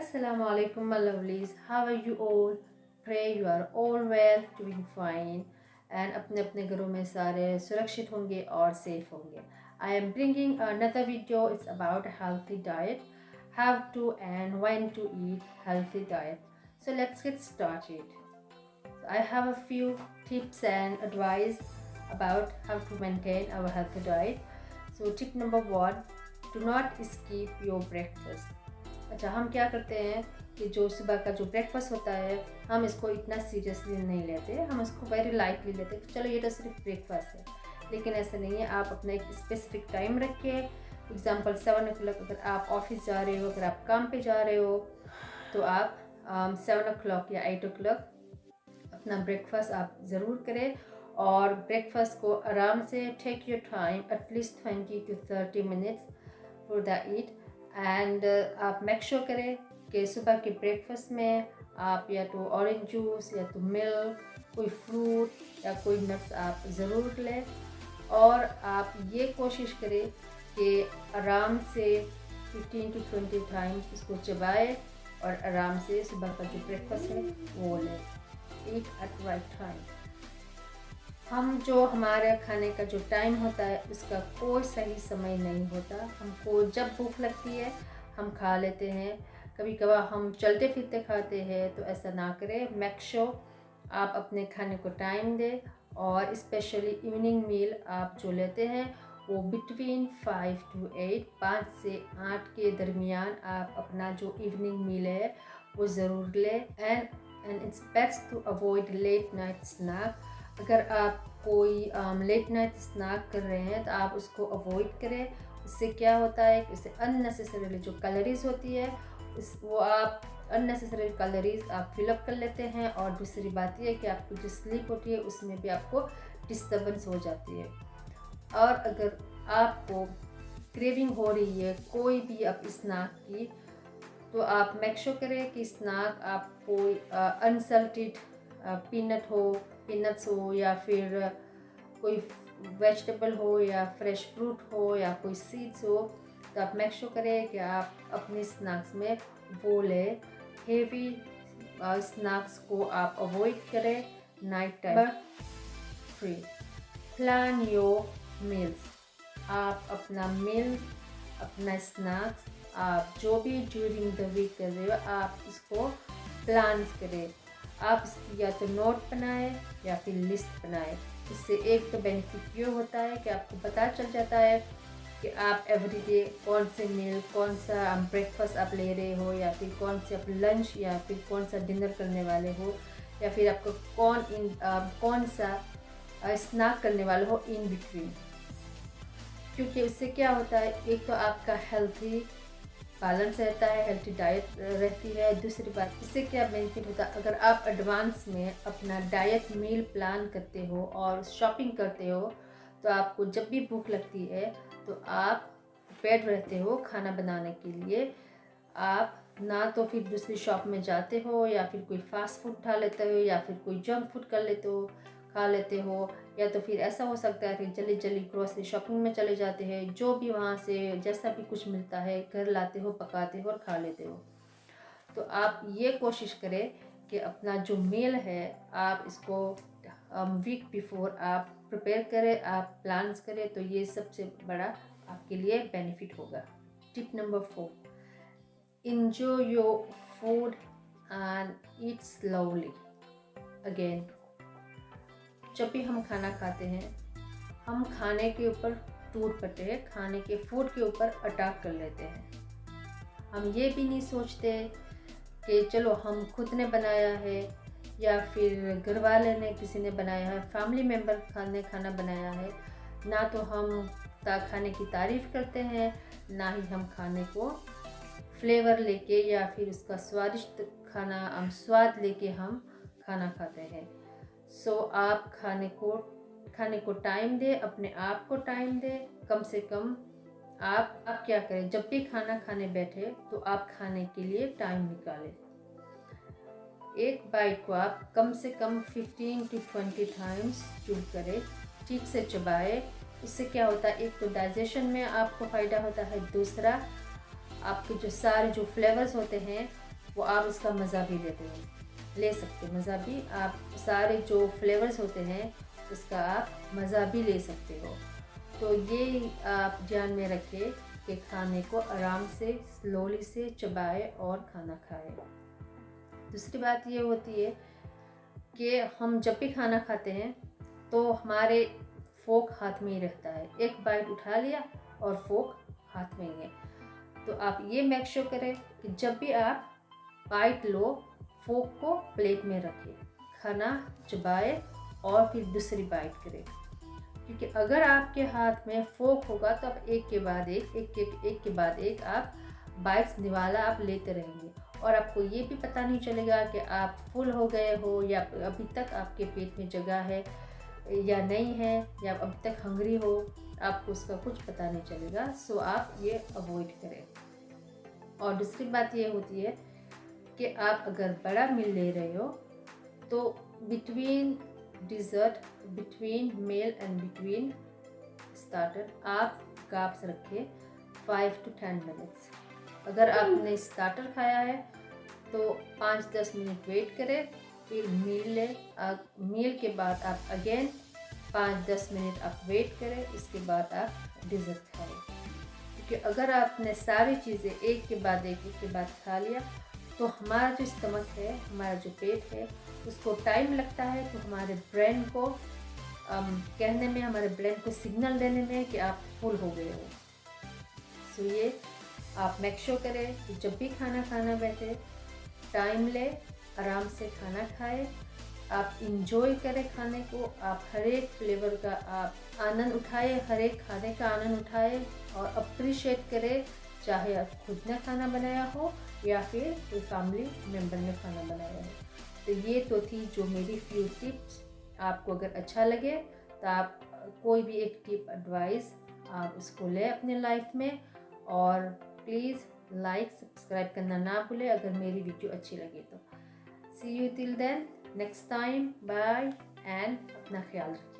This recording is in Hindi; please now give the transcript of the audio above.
Assalamu alaikum my lovelies, how are you all? Pray you are all well, doing fine and अपने अपने घरों में सारे सुरक्षित होंगे और safe होंगे. I am bringing another video. It's about a healthy diet, how to and when to eat healthy diet. So let's get started. I have a few tips and advice about how to maintain our healthy diet. So tip number 1, do not skip your breakfast. अच्छा, हम क्या करते हैं कि जो सुबह का जो ब्रेकफास्ट होता है हम इसको इतना सीरियसली नहीं लेते, हम इसको वेरी लाइटली लेते हैं। चलो ये तो सिर्फ ब्रेकफास्ट है, लेकिन ऐसा नहीं है। आप अपना एक स्पेसिफिक टाइम रखिए। एग्जांपल 7 o'clock, अगर आप ऑफिस जा रहे हो, अगर आप काम पे जा रहे हो तो आप 7 o'clock या 8 o'clock अपना ब्रेकफास्ट आप ज़रूर करें। और ब्रेकफास्ट को आराम से take your time, at least 20 to 30 minutes for the eat. And आप मेक श्योर करें कि सुबह के ब्रेकफास्ट में आप या तो ऑरेंज जूस या तो मिल्क, कोई फ्रूट या कोई नट्स आप ज़रूर लें। और आप ये कोशिश करें कि आराम से 15 to 20 टाइम्स इसको चबाएं और आराम से सुबह का जो ब्रेकफास्ट है वो लें। ईट एट राइट टाइम। हम जो हमारे खाने का जो टाइम होता है उसका कोई सही समय नहीं होता। हमको जब भूख लगती है हम खा लेते हैं, कभी कभार हम चलते फिरते खाते हैं, तो ऐसा ना करें। मेक श्योर आप अपने खाने को टाइम दें। और स्पेशली इवनिंग मील आप जो लेते हैं वो बिटवीन 5 to 8, 5 से 8 के दरमियान आप अपना जो इवनिंग मील है वो ज़रूर लें। And it's best to avoid late night snack. अगर आप कोई लेट नाइट स्नैक कर रहे हैं तो आप उसको अवॉइड करें। उससे क्या होता है कि उससे अननेसेसरीली जो कैलोरीज होती है वो आप अननेसेसरी कैलोरीज आप फिलअप कर लेते हैं। और दूसरी बात ये है कि आपकी जो स्लीप होती है उसमें भी आपको डिस्टर्बेंस हो जाती है। और अगर आपको क्रेविंग हो रही है कोई भी आप स्नैक की, तो आप मेक श्योर करें कि स्नैक आप कोई अनसल्टेड पीनट्स हो या फिर कोई वेजिटेबल हो या फ्रेश फ्रूट हो या कोई सीड्स हो, तो आप मेक श्योर करें कि आप अपने स्नैक्स में वो लें। हेवी स्नैक्स को आप अवॉइड करें। Night time free plan your meals. आप अपना मील, अपना स्नैक्स आप जो भी ड्यूरिंग द वीक कर रहे हो आप इसको प्लान करें। आप इसकी या तो नोट बनाएं या फिर लिस्ट बनाएं। इससे एक तो बेनिफिट ये होता है कि आपको पता चल जाता है कि आप एवरीडे कौन से मील, कौन सा ब्रेकफास्ट आप ले रहे हो, या फिर कौन से आप लंच या फिर कौन सा डिनर करने वाले हो, या फिर आपको कौन सा स्नैक करने वाले हो इन बिटवीन। क्योंकि इससे क्या होता है, एक तो आपका हेल्थी बैलेंस रहता है, हेल्थी डाइट रहती है। दूसरी बात, इससे क्या बेनिफिट होता है, अगर आप एडवांस में अपना डाइट मील प्लान करते हो और शॉपिंग करते हो तो आपको जब भी भूख लगती है तो आप प्रिपेयर्ड रहते हो खाना बनाने के लिए। आप ना तो फिर दूसरी शॉप में जाते हो या फिर कोई फास्ट फूड खा लेते हो या फिर कोई जंक फूड खा लेते हो, या तो फिर ऐसा हो सकता है कि जल्दी जल्दी ग्रोसरी शॉपिंग में चले जाते हैं, जो भी वहाँ से जैसा भी कुछ मिलता है घर लाते हो, पकाते हो और खा लेते हो। तो आप ये कोशिश करें कि अपना जो मील है आप इसको वीक बिफोर आप प्रिपेयर करें, आप प्लान्स करें, तो ये सबसे बड़ा आपके लिए बेनिफिट होगा। Tip number 4, enjoy your food and eat slowly. Again, जब भी हम खाना खाते हैं हम खाने के ऊपर टूट पड़ते हैं, खाने के फूड के ऊपर अटैक कर लेते हैं। हम ये भी नहीं सोचते कि चलो हम खुद ने बनाया है या फिर घर वाले ने किसी ने बनाया है, फैमिली मेम्बर ने खाना बनाया है। ना तो हम खाने की तारीफ़ करते हैं, ना ही हम खाने को फ्लेवर लेके या फिर उसका स्वादिष्ट स्वाद लेके हम खाना खाते हैं। सो आप खाने को टाइम दें, अपने आप को टाइम दें। कम से कम आप क्या करें, जब भी खाना खाने बैठे तो आप खाने के लिए टाइम निकालें। एक बाइट को आप कम से कम 15 to 20 टाइम्स चूज करें, ठीक से चबाएं। इससे क्या होता है, एक तो डाइजेशन में आपको फ़ायदा होता है, दूसरा आपके जो सारे जो फ्लेवर्स होते हैं वो आप उसका मज़ा भी ले सकते हैं। मज़ा भी आप सारे जो फ्लेवर्स होते हैं उसका आप मज़ा भी ले सकते हो। तो ये आप ध्यान में रखें कि खाने को आराम से स्लोली से चबाए और खाना खाएं। दूसरी बात ये होती है कि हम जब भी खाना खाते हैं तो हमारे फोक हाथ में ही रहता है। एक बाइट उठा लिया और फोक हाथ में ही है। तो आप ये मेक श्योर करें कि जब भी आप बाइट लो, फोक को प्लेट में रखें, खाना चबाए और फिर दूसरी बाइट करें। क्योंकि अगर आपके हाथ में फोक होगा तो आप एक के बाद एक आप बाइट्स निवाला आप लेते रहेंगे और आपको ये भी पता नहीं चलेगा कि आप फुल हो गए हो या अभी तक आपके पेट में जगह है या नहीं है, या अभी तक हंग्री हो, आपको उसका कुछ पता नहीं चलेगा। सो आप ये अवॉइड करें। और दूसरी बात ये होती है कि आप अगर बड़ा मील ले रहे हो तो between dessert, between meal and between starter आप गैप्स रखें 5 to 10 मिनट्स। अगर आपने स्टार्टर खाया है तो 5-10 मिनट वेट करें, फिर मील लें। मील के बाद आप अगेन 5-10 मिनट आप वेट करें, इसके बाद आप डिज़र्ट खाएं। क्योंकि अगर आपने सारी चीज़ें एक के बाद खा लिया तो हमारा जो स्टमक है, हमारा जो पेट है, उसको टाइम लगता है। तो हमारे ब्रेन को कहने में, हमारे ब्रेन को सिग्नल देने में कि आप फुल हो गए हो। सो ये आप मेक श्योर करें कि जब भी खाना खाना बैठे टाइम ले, आराम से खाना खाए, आप इंजॉय करें खाने को, आप हर एक फ्लेवर का आप आनंद उठाए, हर एक खाने का आनंद उठाए और अप्रिशिएट करें, चाहे आप खुद ने खाना बनाया हो या फिर कोई फैमिली मेम्बर ने खाना बनाया हो। तो ये तो थी जो मेरी फ्यू टिप्स। आपको अगर अच्छा लगे तो आप कोई भी एक टिप एडवाइस आप उसको ले अपने लाइफ में। और प्लीज़ लाइक सब्सक्राइब करना ना भूलें अगर मेरी वीडियो अच्छी लगे तो। See you till then next time, bye and अपना ख्याल रखिए।